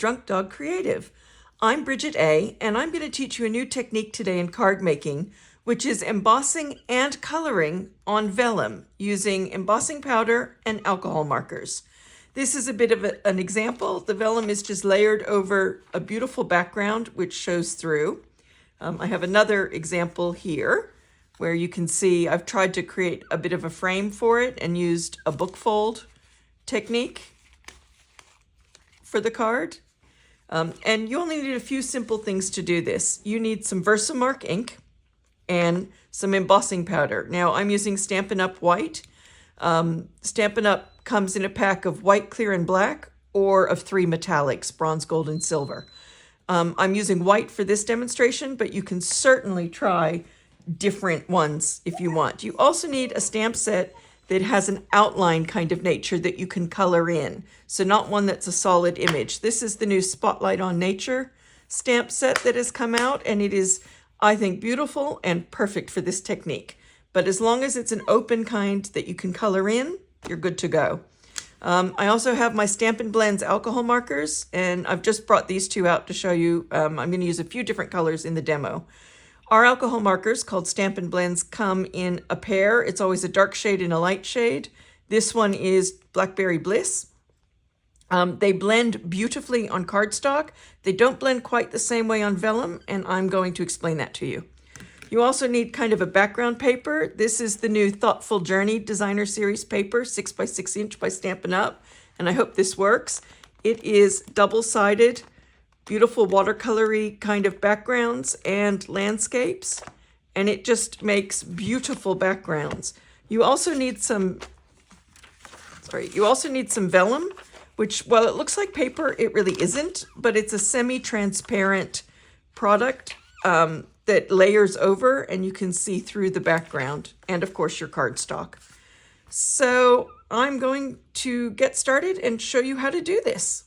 Drunk Dog Creative. I'm Bridget A, and I'm going to teach you a new technique today in card making, which is embossing and coloring on vellum using embossing powder and alcohol markers. This is a bit of an example. The vellum is just layered over a beautiful background which shows through. I have another example here where you can see I've tried to create a bit of a frame for it and used a book fold technique for the card. And you only need a few simple things to do this. You need some Versamark ink and some embossing powder. Now I'm using Stampin' Up! White. Stampin' Up! Comes in a pack of white, clear, and black, or of 3 metallics, bronze, gold, and silver. I'm using white for this demonstration, but you can certainly try different ones if you want. You also need a stamp set that has an outline kind of nature that you can color in. So not one that's a solid image. This is the new Spotlight on Nature stamp set that has come out, and it is, I think, beautiful and perfect for this technique. But as long as it's an open kind that you can color in, you're good to go. I also have my Stampin' Blends alcohol markers, and I've just brought these two out to show you. I'm going to use a few different colors in the demo. Our alcohol markers, called Stampin' Blends, come in a pair. It's always a dark shade and a light shade. This one is Blackberry Bliss. They blend beautifully on cardstock. They don't blend quite the same way on vellum, and I'm going to explain that to you. You also need kind of a background paper. This is the new Thoughtful Journey Designer Series paper, 6x6 inch by Stampin' Up! And I hope this works. It is double-sided, beautiful watercolory kind of backgrounds and landscapes, and it just makes beautiful backgrounds. You also need some vellum, which, while it looks like paper, it really isn't, but it's a semi-transparent product that layers over, and you can see through the background and, of course, your cardstock. So I'm going to get started and show you how to do this.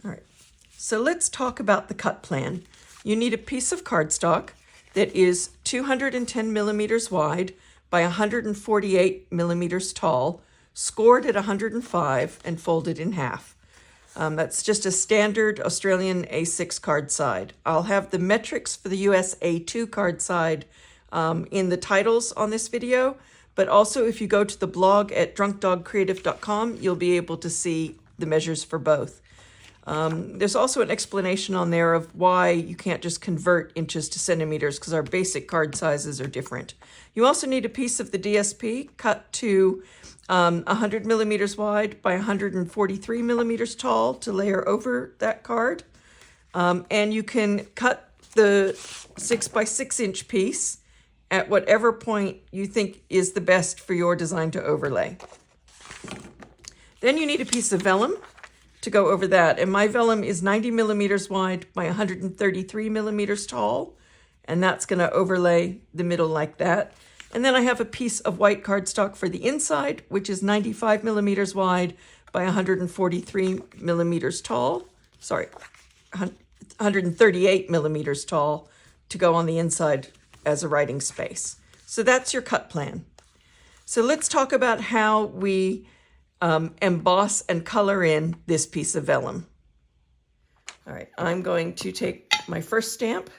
All right, so let's talk about the cut plan. You need a piece of cardstock that is 210 millimeters wide by 148 millimeters tall, scored at 105 and folded in half. That's just a standard Australian A6 card side. I'll have the metrics for the US A2 card side in the titles on this video, but also if you go to the blog at drunkdogcreative.com, you'll be able to see the measures for both. There's also an explanation on there of why you can't just convert inches to centimeters, because our basic card sizes are different. You also need a piece of the DSP cut to 100 millimeters wide by 143 millimeters tall to layer over that card. And you can cut the 6x6 inch piece at whatever point you think is the best for your design to overlay. Then you need a piece of vellum to go over that. And my vellum is 90 millimeters wide by 133 millimeters tall. And that's going to overlay the middle like that. And then I have a piece of white cardstock for the inside, which is 95 millimeters wide by 143 millimeters tall. 138 millimeters tall to go on the inside as a writing space. So that's your cut plan. So let's talk about how we emboss and color in this piece of vellum. All right, I'm going to take my first stamp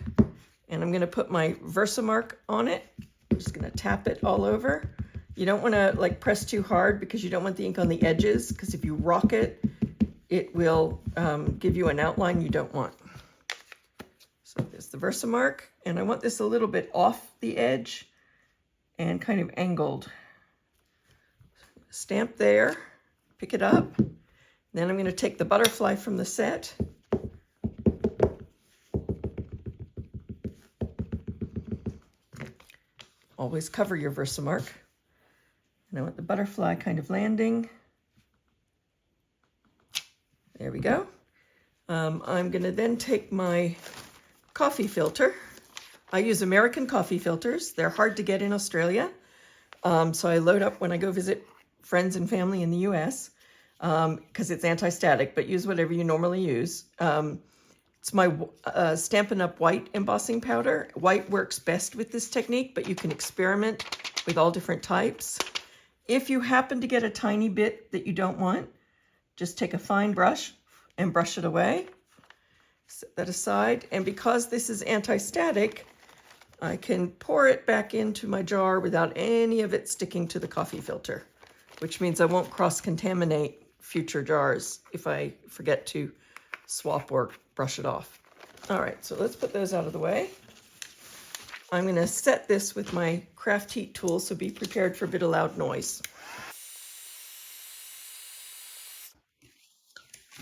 and I'm going to put my Versamark on it. I'm just going to tap it all over. You don't want to press too hard because you don't want the ink on the edges, because if you rock it, it will give you an outline you don't want. So there's the Versamark, and I want this a little bit off the edge and kind of angled. Stamp there, pick it up. Then I'm going to take the butterfly from the set. Always cover your Versamark. And I want the butterfly kind of landing. There we go. I'm going to then take my coffee filter. I use American coffee filters. They're hard to get in Australia. So I load up when I go visit friends and family in the US because it's anti-static, but use whatever you normally use. It's my Stampin' Up! White embossing powder. White works best with this technique, but you can experiment with all different types. If you happen to get a tiny bit that you don't want, just take a fine brush and brush it away. Set that aside. And because this is anti-static, I can pour it back into my jar without any of it sticking to the coffee filter, which means I won't cross-contaminate future jars if I forget to swap or brush it off. All right, so let's put those out of the way. I'm going to set this with my craft heat tool, so be prepared for a bit of loud noise.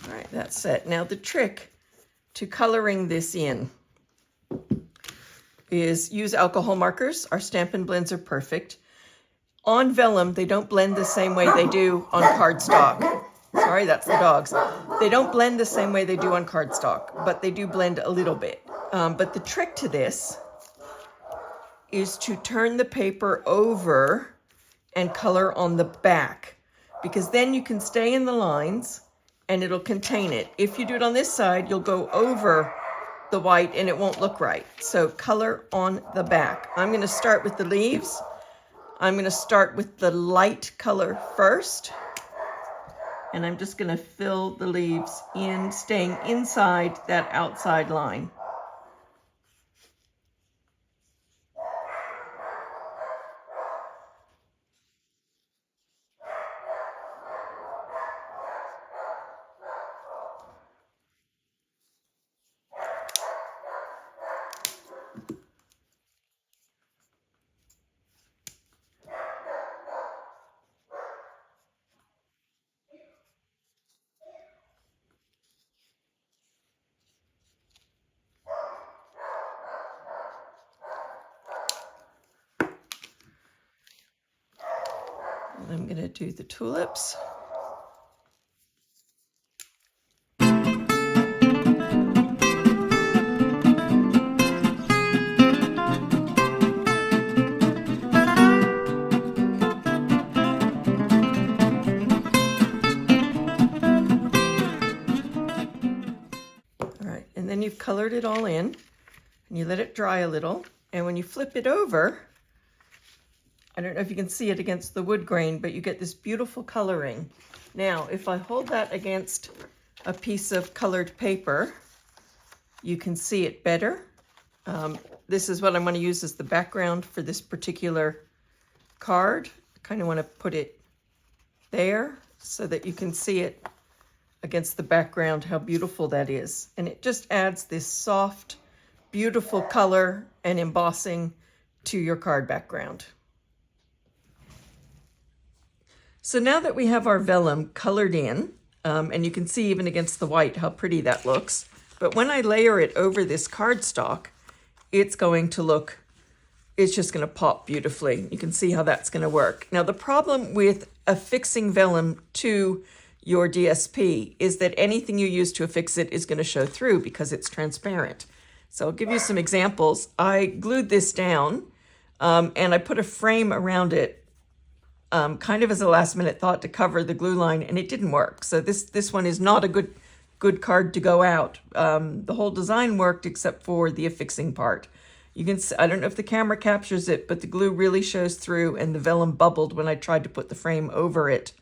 All right, that's set. Now the trick to coloring this in is use alcohol markers. Our Stampin' Blends are perfect. On vellum, they don't blend the same way they do on cardstock. Sorry, that's the dogs. They don't blend the same way they do on cardstock, but they do blend a little bit. But the trick to this is to turn the paper over and color on the back, because then you can stay in the lines and it'll contain it. If you do it on this side, you'll go over the white and it won't look right. So color on the back. I'm going to start with the leaves. I'm going to start with the light color first. And I'm just going to fill the leaves in, staying inside that outside line. I'm going to do the tulips. All right, and then you've colored it all in, and you let it dry a little, and when you flip it over, I don't know if you can see it against the wood grain, but you get this beautiful coloring. Now, if I hold that against a piece of colored paper, you can see it better. This is what I'm going to use as the background for this particular card. I kind of want to put it there so that you can see it against the background, how beautiful that is. And it just adds this soft, beautiful color and embossing to your card background. So now that we have our vellum colored in, and you can see even against the white how pretty that looks, but when I layer it over this cardstock, it's going to look, it's just going to pop beautifully. You can see how that's going to work. Now the problem with affixing vellum to your DSP is that anything you use to affix it is going to show through because it's transparent. So I'll give you some examples. I glued this down and I put a frame around it kind of as a last minute thought to cover the glue line, and it didn't work. So this one is not a good card to go out. The whole design worked except for the affixing part. You can see, I don't know if the camera captures it, but the glue really shows through and the vellum bubbled when I tried to put the frame over it,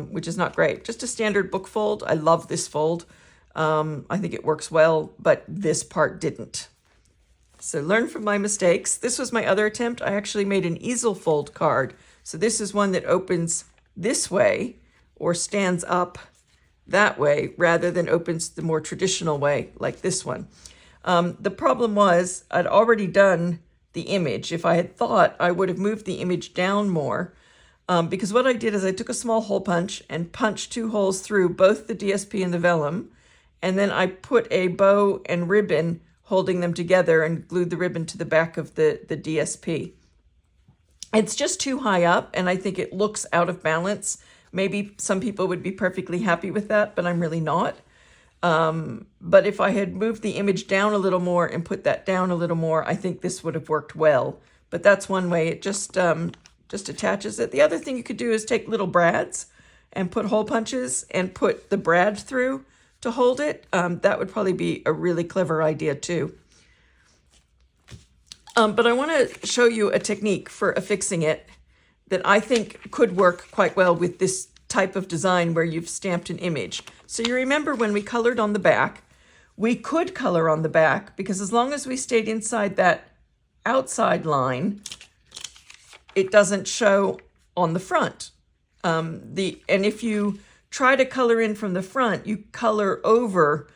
which is not great. Just a standard book fold. I love this fold. I think it works well, but this part didn't. So learn from my mistakes. This was my other attempt. I actually made an easel fold card. So this is one that opens this way or stands up that way rather than opens the more traditional way like this one. The problem was I'd already done the image. If I had thought, I would have moved the image down more because what I did is I took a small hole punch and punched 2 holes through both the DSP and the vellum, and then I put a bow and ribbon holding them together and glued the ribbon to the back of the DSP. It's just too high up, and I think it looks out of balance. Maybe some people would be perfectly happy with that, but I'm really not. But if I had moved the image down a little more and put that down a little more, I think this would have worked well. But that's one way. It just attaches it. The other thing you could do is take little brads and put hole punches and put the brad through to hold it. That would probably be a really clever idea too. But I want to show you a technique for affixing it that I think could work quite well with this type of design where you've stamped an image. So you remember when we colored on the back, we could color on the back because as long as we stayed inside that outside line, it doesn't show on the front. And if you try to color in from the front, you color over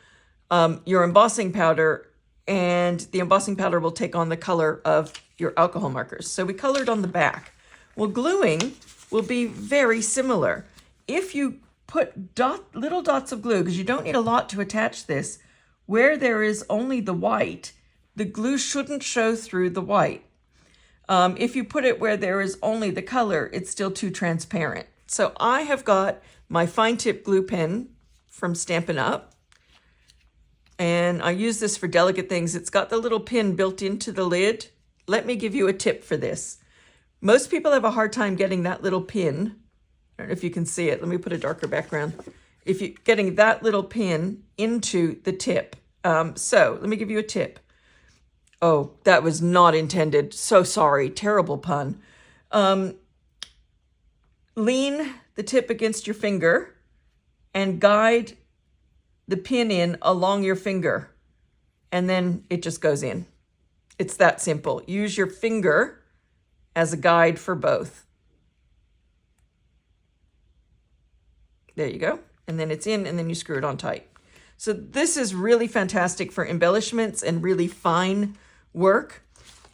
your embossing powder, and the embossing powder will take on the color of your alcohol markers. So we colored on the back. Well, gluing will be very similar. If you put little dots of glue, because you don't need a lot to attach this, where there is only the white, the glue shouldn't show through the white. If you put it where there is only the color, it's still too transparent. So I have got my fine tip glue pen from Stampin' Up. And I use this for delicate things. It's got the little pin built into the lid. Let me give you a tip for this. Most people have a hard time getting that little pin. I don't know if you can see it. Let me put a darker background. If you're getting that little pin into the tip. So let me give you a tip. Oh, that was not intended. So sorry. Terrible pun. Lean the tip against your finger and guide the pin in along your finger. And then it just goes in. It's that simple. Use your finger as a guide for both. There you go. And then it's in, and then you screw it on tight. So this is really fantastic for embellishments and really fine work.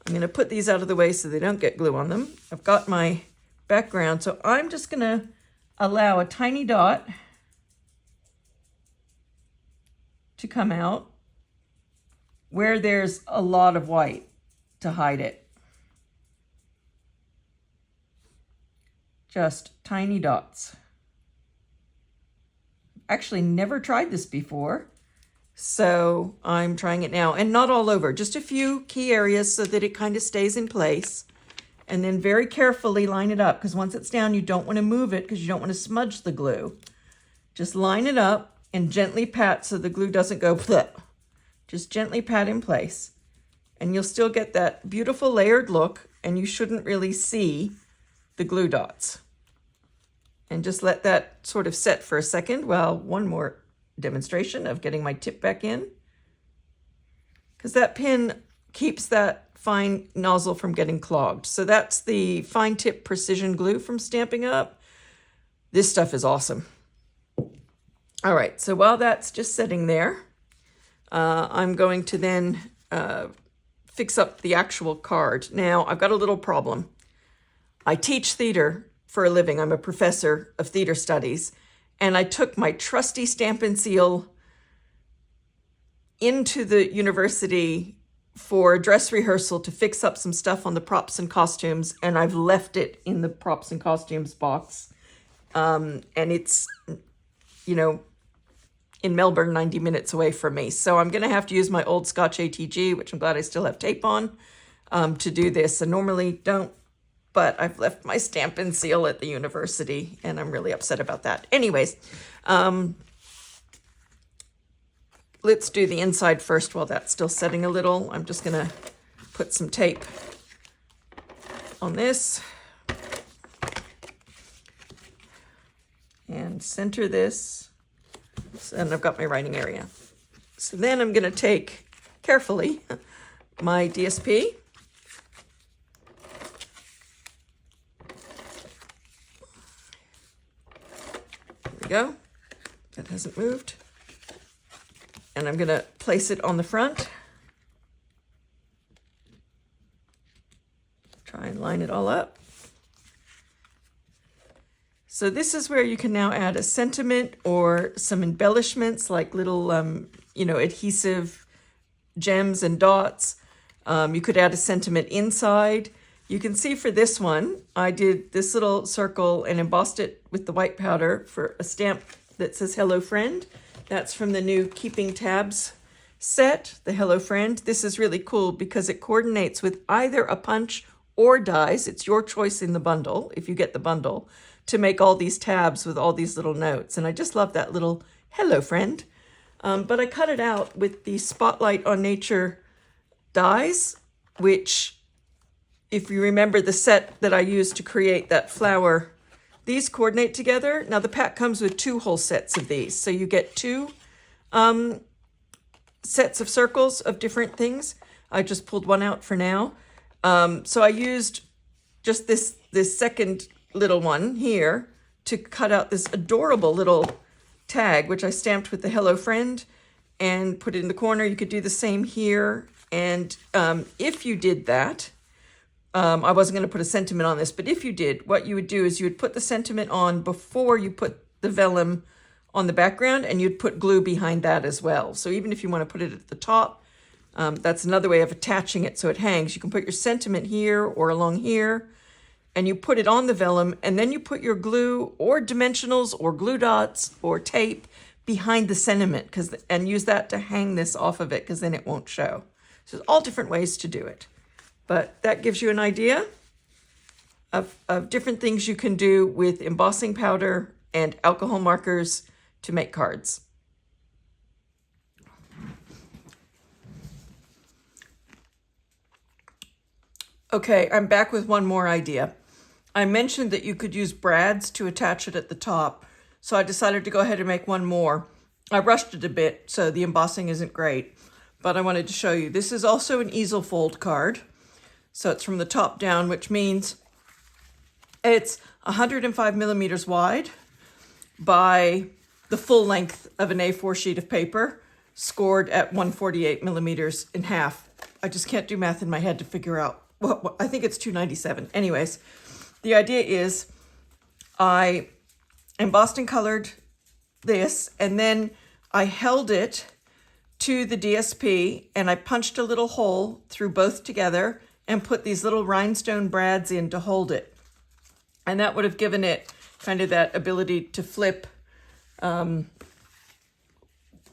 I'm going to put these out of the way so they don't get glue on them. I've got my background, so I'm just going to allow a tiny dot to come out where there's a lot of white to hide it. Just tiny dots. Actually never tried this before, so I'm trying it now, and not all over, just a few key areas so that it kind of stays in place. And then very carefully line it up, because once it's down, you don't want to move it because you don't want to smudge the glue. Just line it up and gently pat so the glue doesn't go bleh. Just gently pat in place, and you'll still get that beautiful layered look, and you shouldn't really see the glue dots. And just let that sort of set for a second while one more demonstration of getting my tip back in, because that pin keeps that fine nozzle from getting clogged. So that's the fine tip precision glue from Stampin' Up. This stuff is awesome. All right, so while that's just sitting there, I'm going to then fix up the actual card. Now, I've got a little problem. I teach theater for a living. I'm a professor of theater studies, and I took my trusty Stampin' Seal into the university for a dress rehearsal to fix up some stuff on the props and costumes, and I've left it in the props and costumes box. And it's, you know, in Melbourne, 90 minutes away from me. So I'm going to have to use my old Scotch ATG, which I'm glad I still have tape on, to do this. I normally don't, but I've left my Stampin' Seal at the university, and I'm really upset about that. Anyways, let's do the inside first while that's still setting a little. I'm just going to put some tape on this and center this. And I've got my writing area. So then I'm going to take carefully my DSP. There we go. That hasn't moved. And I'm going to place it on the front. Try and line it all up. So this is where you can now add a sentiment or some embellishments like little, adhesive gems and dots. You could add a sentiment inside. You can see for this one, I did this little circle and embossed it with the white powder for a stamp that says Hello Friend. That's from the new Keeping Tabs set, the Hello Friend. This is really cool because it coordinates with either a punch or dies. It's your choice in the bundle, if you get the bundle, to make all these tabs with all these little notes. And I just love that little Hello Friend. But I cut it out with the Spotlight on Nature dies, which, if you remember the set that I used to create that flower, these coordinate together. Now the pack comes with 2 whole sets of these. So you get 2 sets of circles of different things. I just pulled one out for now. So I used just this second little one here to cut out this adorable little tag, which I stamped with the Hello Friend and put it in the corner. You could do the same here. And if you did that, I wasn't going to put a sentiment on this, but if you did, what you would do is you would put the sentiment on before you put the vellum on the background, and you'd put glue behind that as well. So even if you want to put it at the top, that's another way of attaching it so it hangs. You can put your sentiment here or along here, and you put it on the vellum, and then you put your glue or dimensionals or glue dots or tape behind the sentiment, and use that to hang this off of it, because then it won't show. So there's all different ways to do it. But that gives you an idea of different things you can do with embossing powder and alcohol markers to make cards. Okay, I'm back with one more idea. I mentioned that you could use brads to attach it at the top, so I decided to go ahead and make one more. I rushed it a bit, so the embossing isn't great, but I wanted to show you. This is also an easel fold card, so it's from the top down, which means it's 105 millimeters wide by the full length of an A4 sheet of paper, scored at 148 millimeters in half. I just can't do math in my head to figure out what I think it's 297. Anyways, the idea is I embossed and colored this, and then I held it to the DSP, and I punched a little hole through both together and put these little rhinestone brads in to hold it. And that would have given it kind of that ability to flip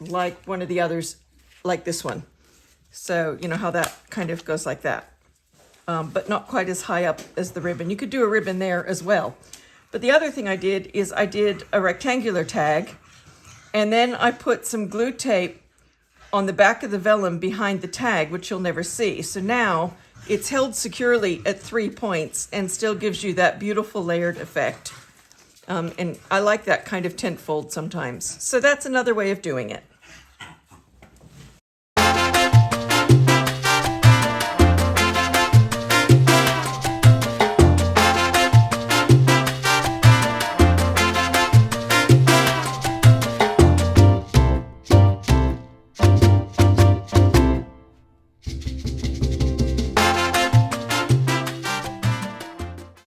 like one of the others, like this one. So you know how that kind of goes like that, but not quite as high up as the ribbon. You could do a ribbon there as well. But the other thing I did is I did a rectangular tag, and then I put some glue tape on the back of the vellum behind the tag, which you'll never see. So now it's held securely at 3 points and still gives you that beautiful layered effect. And I like that kind of tent fold sometimes. So that's another way of doing it.